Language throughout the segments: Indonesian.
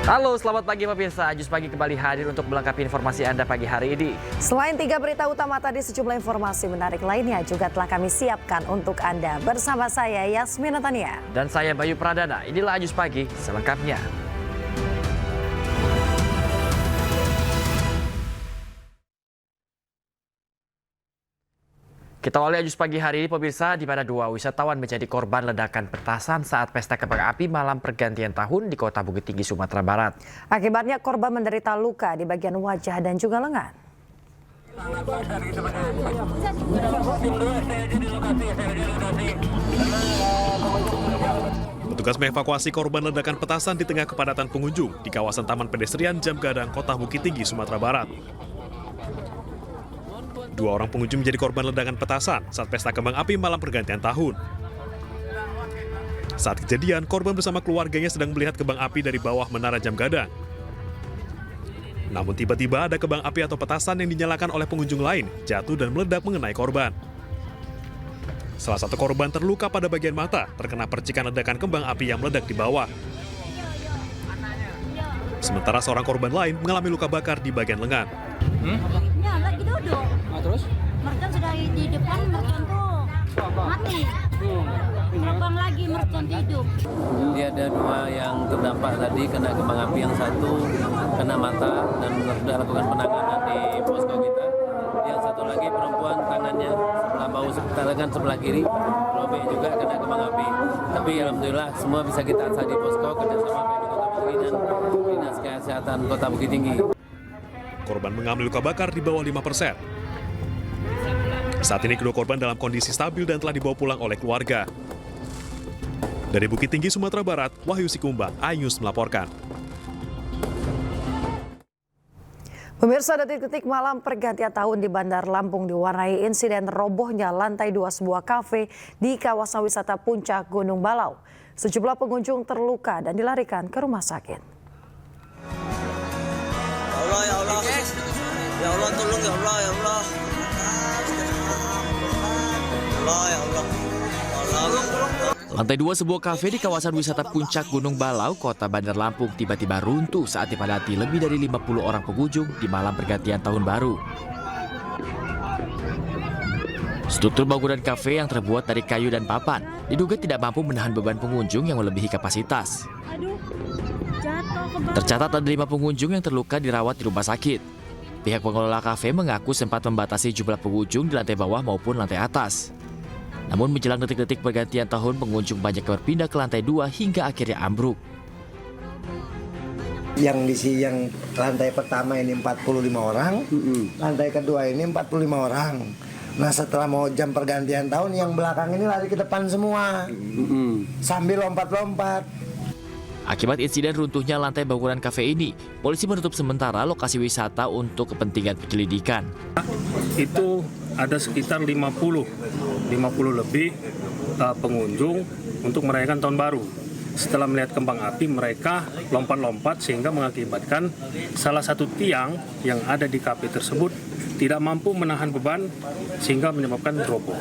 Halo, selamat pagi pemirsa. Ajus Pagi kembali hadir untuk melengkapi informasi Anda pagi hari ini. Selain 3 berita utama tadi, sejumlah informasi menarik lainnya juga telah kami siapkan untuk Anda. Bersama saya, Yasmin Natania. Dan saya, Bayu Pradana. Inilah Ajus Pagi selengkapnya. Kita awali Ajus Pagi hari ini pemirsa, di mana 2 wisatawan menjadi korban ledakan petasan saat pesta kembang api malam pergantian tahun di Kota Bukit Tinggi, Sumatera Barat. Akibatnya korban menderita luka di bagian wajah dan juga lengan. Petugas mengevakuasi korban ledakan petasan di tengah kepadatan pengunjung di kawasan Taman Pedestrian Jam Gadang, Kota Bukit Tinggi, Sumatera Barat. 2 orang pengunjung menjadi korban ledakan petasan saat pesta kembang api malam pergantian tahun. Saat kejadian, korban bersama keluarganya sedang melihat kembang api dari bawah menara Jam Gadang. Namun tiba-tiba ada kembang api atau petasan yang dinyalakan oleh pengunjung lain jatuh dan meledak mengenai korban. Salah satu korban terluka pada bagian mata terkena percikan ledakan kembang api yang meledak di bawah. Sementara seorang korban lain mengalami luka bakar di bagian lengan. Ya, lagi duduk. Terus? Mercon sudah di depan, mercon tuh mati. Terbang lagi, mercon hidup. Jadi ada 2 yang terdampak tadi kena kembang api, yang satu kena mata dan sudah lakukan penanganan di posko kita. Yang satu lagi perempuan tangannya sebelah bahu lengan sebelah kiri robek juga kena kembang api. Tapi alhamdulillah semua bisa kita atasi di posko kerjasama PMI Kota Bukit Tinggi dan Dinas Kesehatan Kota Bukit Tinggi. Korban mengalami luka bakar di bawah 5%. Saat ini kedua korban dalam kondisi stabil dan telah dibawa pulang oleh keluarga. Dari Bukit Tinggi, Sumatera Barat, Wahyu Sikumbang, iNews melaporkan. Pemirsa, detik-detik malam pergantian tahun di Bandar Lampung diwarnai insiden robohnya lantai 2 sebuah kafe di kawasan wisata Puncak Gunung Balau. Sejumlah pengunjung terluka dan dilarikan ke rumah sakit. Ya Allah, ya Allah, tolong ya Allah, ya Allah, ya Allah, Lantai 2 sebuah kafe di kawasan wisata Puncak Gunung Balau, Kota Bandar Lampung tiba-tiba runtuh saat dipadati lebih dari 50 orang pengunjung di malam pergantian tahun baru. Struktur bangunan kafe yang terbuat dari kayu dan papan diduga tidak mampu menahan beban pengunjung yang melebihi kapasitas. Tercatat ada 5 pengunjung yang terluka dirawat di rumah sakit. Pihak pengelola kafe mengaku sempat membatasi jumlah pengunjung di lantai bawah maupun lantai atas. Namun menjelang detik-detik pergantian tahun, pengunjung banyak berpindah ke lantai 2 hingga akhirnya ambruk. Yang lantai pertama ini 45 orang, lantai kedua ini 45 orang. Nah setelah mau jam pergantian tahun, yang belakang ini lari ke depan semua, sambil lompat-lompat. Akibat insiden runtuhnya lantai bangunan kafe ini, polisi menutup sementara lokasi wisata untuk kepentingan penyelidikan. Itu ada sekitar 50 lebih pengunjung untuk merayakan tahun baru. Setelah melihat kembang api, mereka lompat-lompat sehingga mengakibatkan salah satu tiang yang ada di kafe tersebut tidak mampu menahan beban sehingga menyebabkan roboh.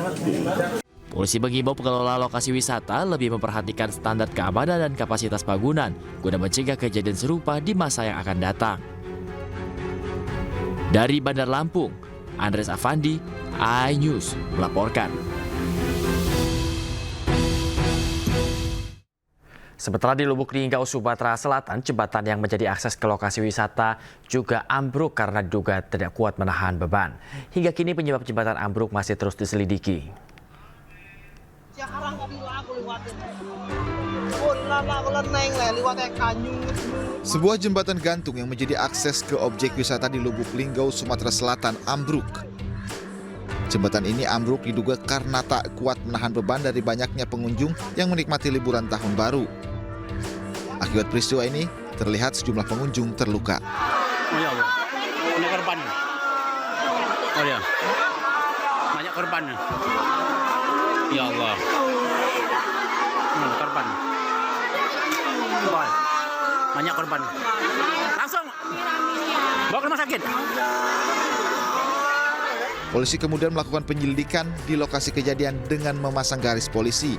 Polisi mengimbau pengelola lokasi wisata lebih memperhatikan standar keamanan dan kapasitas bangunan guna mencegah kejadian serupa di masa yang akan datang. Dari Bandar Lampung, Andres Afandi, iNews melaporkan. Sementara di Lubuk Linggau, Sumatera Selatan, jembatan yang menjadi akses ke lokasi wisata juga ambruk karena diduga tidak kuat menahan beban. Hingga kini penyebab jembatan ambruk masih terus diselidiki. Sebuah jembatan gantung yang menjadi akses ke objek wisata di Lubuk Linggau, Sumatera Selatan ambruk. Jembatan ini ambruk diduga karena tak kuat menahan beban dari banyaknya pengunjung yang menikmati liburan tahun baru. Akibat peristiwa ini, terlihat sejumlah pengunjung terluka. Oh ya Allah, banyak korban. Oh ya, banyak korban. Ya Allah, korban. Banyak korban. Langsung bawa ke rumah sakit. Polisi kemudian melakukan penyelidikan di lokasi kejadian dengan memasang garis polisi.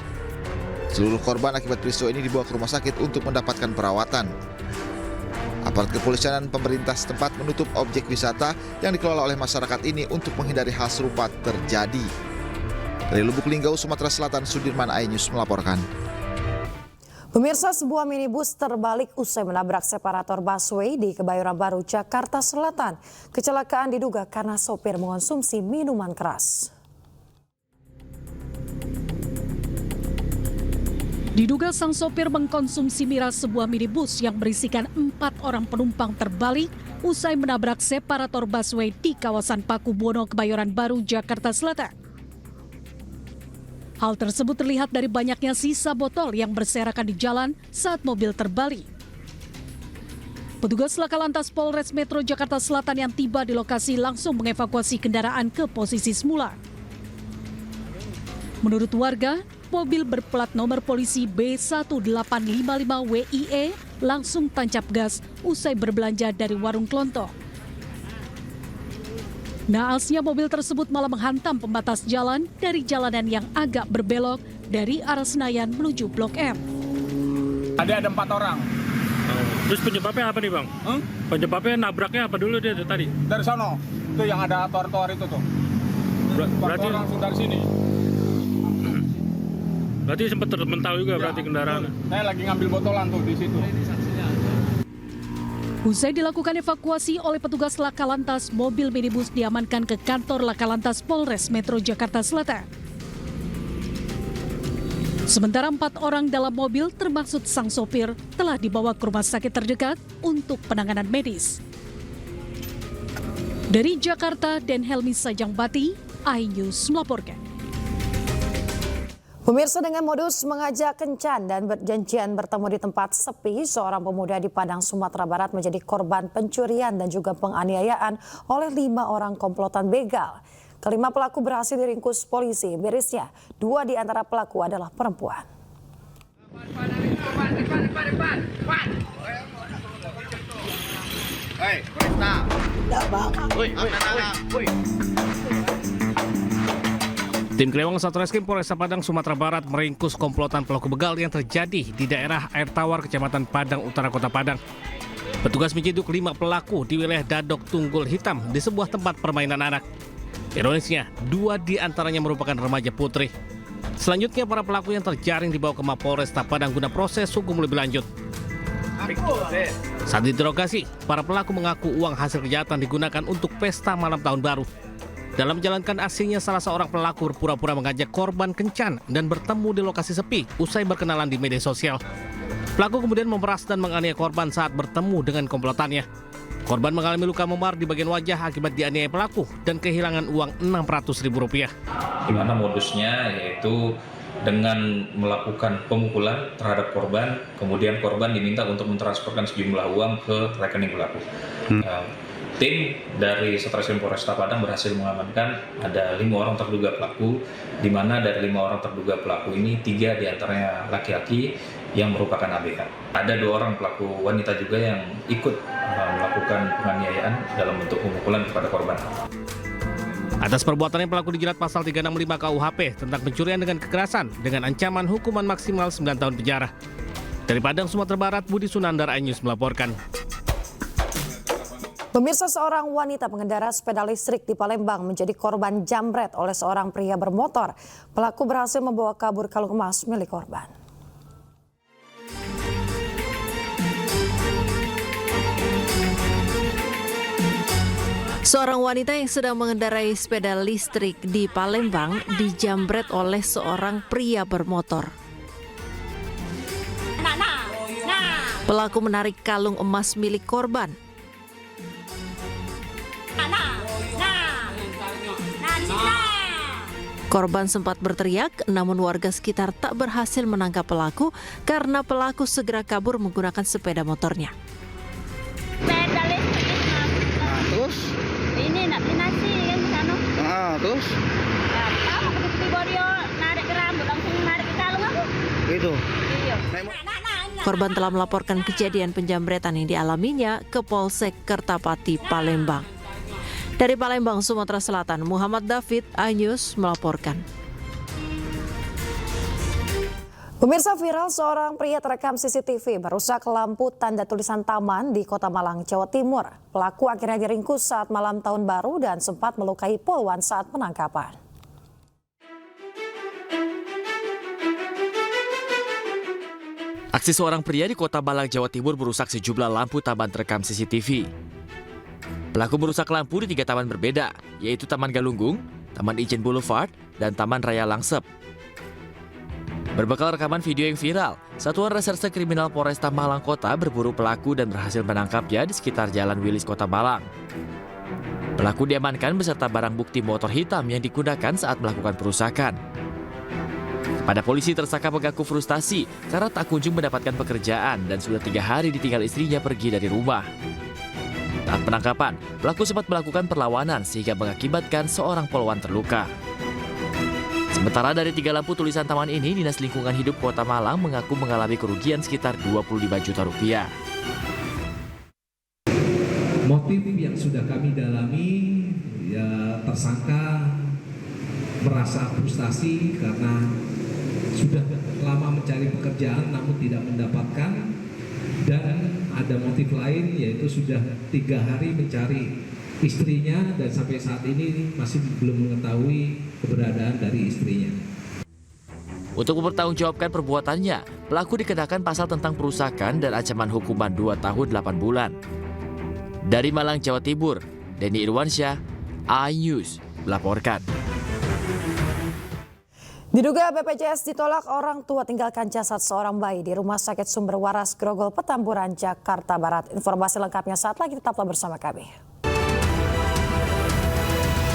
Seluruh korban akibat peristiwa ini dibawa ke rumah sakit untuk mendapatkan perawatan. Aparat kepolisian dan pemerintah setempat menutup objek wisata yang dikelola oleh masyarakat ini untuk menghindari hal serupa terjadi. Dari Lubuk Linggau, Sumatera Selatan, Sudirman iNews melaporkan. Pemirsa, sebuah minibus terbalik usai menabrak separator busway di Kebayoran Baru, Jakarta Selatan. Kecelakaan diduga karena sopir mengonsumsi minuman keras. Diduga sang sopir mengkonsumsi miras, sebuah minibus yang berisikan 4 orang penumpang terbalik usai menabrak separator busway di kawasan Paku Buwono, Kebayoran Baru, Jakarta Selatan. Hal tersebut terlihat dari banyaknya sisa botol yang berserakan di jalan saat mobil terbalik. Petugas Laka Lantas Polres Metro Jakarta Selatan yang tiba di lokasi langsung mengevakuasi kendaraan ke posisi semula. Menurut warga, mobil berplat nomor polisi B1855WIE langsung tancap gas usai berbelanja dari warung kelontong. Naasnya mobil tersebut malah menghantam pembatas jalan dari jalanan yang agak berbelok dari arah Senayan menuju Blok M. Ada 4 orang. Terus penyebabnya apa nih Bang? Penyebabnya nabraknya apa dulu dia tadi? Dari sono, itu yang ada tor-tor itu tuh. Berarti langsung dari sini. Berarti sempat termental juga berarti kendaraan. Saya lagi ngambil botolan tuh di situ. Usai dilakukan evakuasi oleh petugas Laka Lantas, mobil minibus diamankan ke kantor Laka Lantas Polres Metro Jakarta Selatan. Sementara 4 orang dalam mobil termasuk sang sopir telah dibawa ke rumah sakit terdekat untuk penanganan medis. Dari Jakarta, Den Helmi Sajangbati, iNews melaporkan. Pemirsa, dengan modus mengajak kencan dan berjanjian bertemu di tempat sepi, seorang pemuda di Padang, Sumatera Barat menjadi korban pencurian dan juga penganiayaan oleh 5 orang komplotan begal. Kelima pelaku berhasil diringkus polisi. Mirisnya, 2 di antara pelaku adalah perempuan. Tim Krewang Satreskrim Polresta Padang, Sumatera Barat meringkus komplotan pelaku begal yang terjadi di daerah Air Tawar, Kecamatan Padang Utara, Kota Padang. Petugas menciduk 5 pelaku di wilayah Dadok Tunggul Hitam di sebuah tempat permainan anak. Ironisnya, 2 di antaranya merupakan remaja putri. Selanjutnya, para pelaku yang terjaring dibawa ke Mapolresta Padang guna proses hukum lebih lanjut. Saat diinterogasi, para pelaku mengaku uang hasil kejahatan digunakan untuk pesta malam tahun baru. Dalam menjalankan aksinya, salah seorang pelaku berpura-pura mengajak korban kencan dan bertemu di lokasi sepi usai berkenalan di media sosial. Pelaku kemudian memeras dan menganiaya korban saat bertemu dengan komplotannya. Korban mengalami luka memar di bagian wajah akibat dianiaya pelaku dan kehilangan uang Rp600.000. Di mana modusnya yaitu dengan melakukan pemukulan terhadap korban, kemudian korban diminta untuk mentransferkan sejumlah uang ke rekening pelaku. Tim dari Satreskrim Polresta Padang berhasil mengamankan ada 5 orang terduga pelaku, di mana dari 5 orang terduga pelaku ini 3 diantaranya laki-laki yang merupakan ABH. Ada 2 orang pelaku wanita juga yang ikut melakukan penganiayaan dalam bentuk pemukulan kepada korban. Atas perbuatannya, pelaku dijerat pasal 365 KUHP tentang pencurian dengan kekerasan dengan ancaman hukuman maksimal 9 tahun penjara. Dari Padang, Sumatera Barat, Budi Sunandar, iNews melaporkan. Pemirsa, seorang wanita pengendara sepeda listrik di Palembang menjadi korban jambret oleh seorang pria bermotor. Pelaku berhasil membawa kabur kalung emas milik korban. Seorang wanita yang sedang mengendarai sepeda listrik di Palembang dijambret oleh seorang pria bermotor. Pelaku menarik kalung emas milik korban. Korban sempat berteriak, namun warga sekitar tak berhasil menangkap pelaku karena pelaku segera kabur menggunakan sepeda motornya. Sepeda listrik. Terus? Ini nak beli nasi kan di sana. Terus? Tahu begitu Borio narik ke rambut langsung narik ke kalung aku. Itu. Iya. Korban telah melaporkan kejadian penjambretan yang dialaminya ke Polsek Kertapati, Palembang. Dari Palembang, Sumatera Selatan, Muhammad David, iNews melaporkan. Pemirsa, viral seorang pria terekam CCTV merusak lampu tanda tulisan taman di Kota Malang, Jawa Timur. Pelaku akhirnya diringkus saat malam tahun baru dan sempat melukai poluan saat penangkapan. Aksi seorang pria di Kota Malang, Jawa Timur merusak sejumlah lampu taman terekam CCTV. Pelaku merusak lampu di 3 taman berbeda, yaitu Taman Galunggung, Taman Ijen Boulevard, dan Taman Raya Langsep. Berbekal rekaman video yang viral, Satuan Reserse Kriminal Polresta Malang Kota berburu pelaku dan berhasil menangkapnya di sekitar Jalan Wilis, Kota Malang. Pelaku diamankan beserta barang bukti motor hitam yang digunakan saat melakukan perusakan. Pada polisi, tersangka mengaku frustasi karena tak kunjung mendapatkan pekerjaan dan sudah 3 hari ditinggal istrinya pergi dari rumah. Saat penangkapan, pelaku sempat melakukan perlawanan sehingga mengakibatkan seorang poluan terluka. Sementara dari 3 lampu tulisan taman ini, Dinas Lingkungan Hidup Kota Malang mengaku mengalami kerugian sekitar 25 juta rupiah. Motif yang sudah kami dalami, ya tersangka merasa frustasi karena sudah lama mencari pekerjaan namun tidak mendapatkan, dan ada motif lain yaitu sudah 3 hari mencari istrinya dan sampai saat ini masih belum mengetahui keberadaan dari istrinya. Untuk mempertanggungjawabkan perbuatannya, pelaku dikenakan pasal tentang perusakan dan ancaman hukuman 2 tahun 8 bulan. Dari Malang, Jawa Timur, Denny Irwansyah, iNews melaporkan. Diduga BPJS ditolak, orang tua tinggalkan jasad seorang bayi di Rumah Sakit Sumber Waras Grogol, Petamburan, Jakarta Barat. Informasi lengkapnya saat lagi, tetaplah bersama kami.